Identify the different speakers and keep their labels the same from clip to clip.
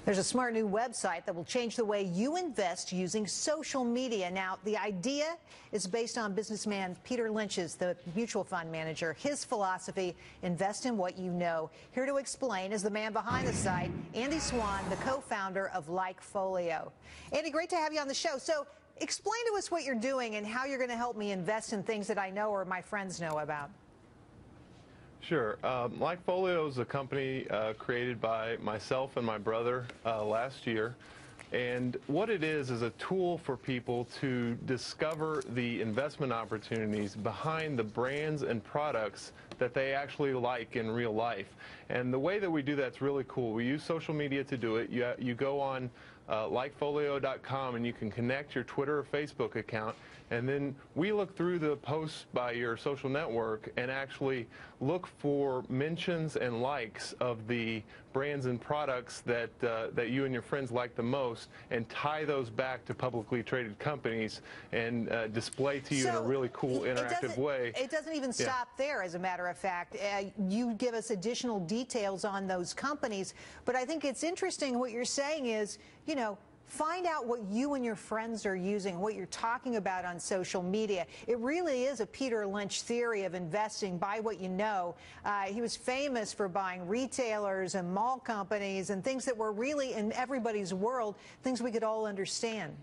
Speaker 1: There's a smart new website that will change the way you invest using social media. Now, the idea is based on businessman Peter Lynch's, the mutual fund manager. His philosophy, invest in what you know. Here to explain is the man behind the site, Andy Swan, the co-founder of LikeFolio. Andy, great to have you on the show. So explain to us what you're doing and how you're going to help me invest in things that I know or my friends know about.
Speaker 2: Sure. LikeFolio is a company created by myself and my brother last year. And what it is a tool for people to discover the investment opportunities behind the brands and products that they actually like in real life. And the way that we do that's really cool. We use social media to do it. You go on LikeFolio.com and you can connect your Twitter or Facebook account, and then we look through the posts by your social network and actually look for mentions and likes of the brands and products that you and your friends like the most, and tie those back to publicly traded companies and display to you in a really cool interactive way.
Speaker 1: It doesn't even stop there, as a matter of fact. You give us additional details on those companies, but I think it's interesting what you're saying is, you know, find out what you and your friends are using, what you're talking about on social media. It really is a Peter Lynch theory of investing. Buy what you know. He was famous for buying retailers and mall companies and things that were really in everybody's world, things we could all understand.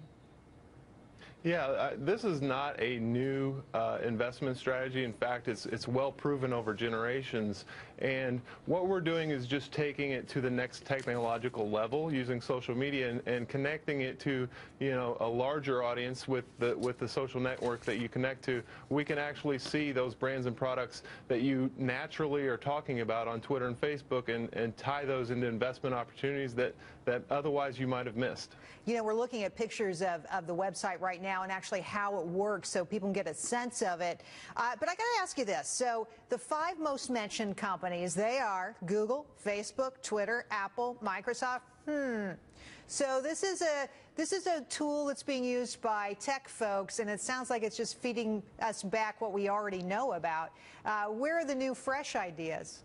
Speaker 2: Yeah, this is not a new investment strategy. In fact, it's well proven over generations. And what we're doing is just taking it to the next technological level using social media and connecting it to, you know, a larger audience with the social network that you connect to. We can actually see those brands and products that you naturally are talking about on Twitter and Facebook and tie those into investment opportunities that otherwise you might have missed.
Speaker 1: You know, we're looking at pictures of the website right now and actually how it works so people can get a sense of it. But I got to ask you this. So the 5 most mentioned companies, they are Google, Facebook, Twitter, Apple, Microsoft. So this is a tool that's being used by tech folks, and it sounds like it's just feeding us back what we already know about. Where are the new, fresh ideas?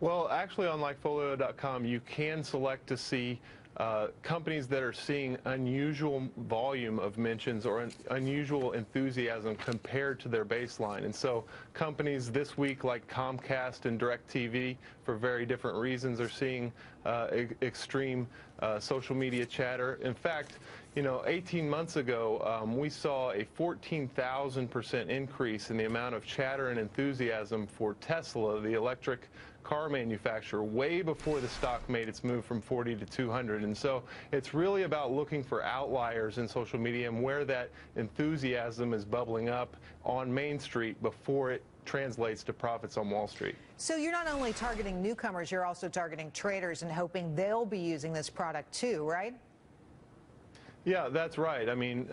Speaker 2: Well, actually on LikeFolio.com, you can select to see companies that are seeing unusual volume of mentions or unusual enthusiasm compared to their baseline. And so companies this week like Comcast and DirecTV, for very different reasons, are seeing extreme social media chatter. In fact, you know, 18 months ago, we saw a 14,000% increase in the amount of chatter and enthusiasm for Tesla, the electric car manufacturer, way before the stock made its move from 40 to 200. And so it's really about looking for outliers in social media and where that enthusiasm is bubbling up on Main Street before it translates to profits on Wall Street.
Speaker 1: So you're not only targeting newcomers, you're also targeting traders and hoping they'll be using this product too, right?
Speaker 2: Yeah, that's right. I mean,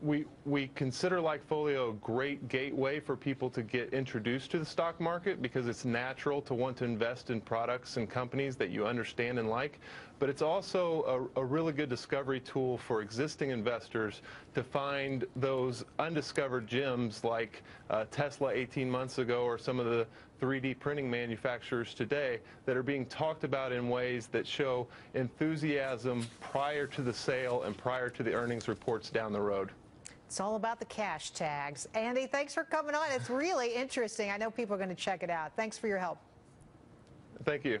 Speaker 2: we consider LikeFolio a great gateway for people to get introduced to the stock market because it's natural to want to invest in products and companies that you understand and like. But it's also a really good discovery tool for existing investors to find those undiscovered gems like Tesla 18 months ago or some of the 3D printing manufacturers today that are being talked about in ways that show enthusiasm prior to the sale and prior to the earnings reports down the road.
Speaker 1: It's all about the cash tags. Andy, thanks for coming on. It's really interesting. I know people are going to check it out. Thanks for your help.
Speaker 2: Thank you.